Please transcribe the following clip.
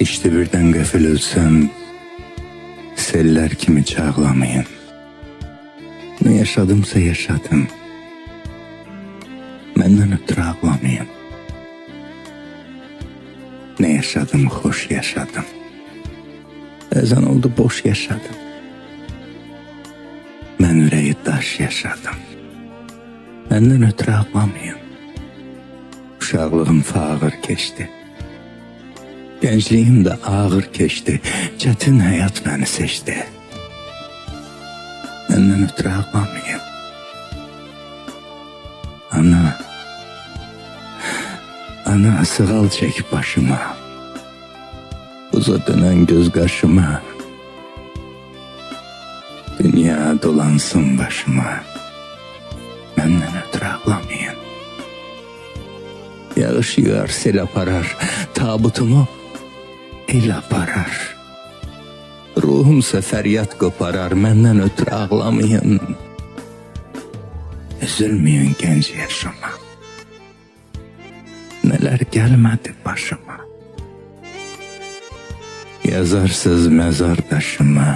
İşte birden gafil ölsem, seller kimi çağlamayın. Ne yaşadımsa yaşadım. Menden ötürü ağlamayın. Ne yaşadım, hoş yaşadım. Ezan oldu, boş yaşadım. Ben yüreği taş yaşadım. Menden ötürü ağlamayın. Uşaqlığım fağır keçdi. Gençliğim de ağır keçdi. Çetin hayat beni seçti. Menden ötürü ağlamayın. Ana sığal çek başıma. Uza dönen göz kaşıma. Dünya dolansın başıma. Menden ötürü ağlamayın. Yağış yağar, sel aparar. Tabutumu el aparar. Ruhumsa feryat koparar. Menden ötürü ağlamayın. Üzülmeyin genç yaşıma. Neler gelmedi başıma. Yazarsız mezar taşıma.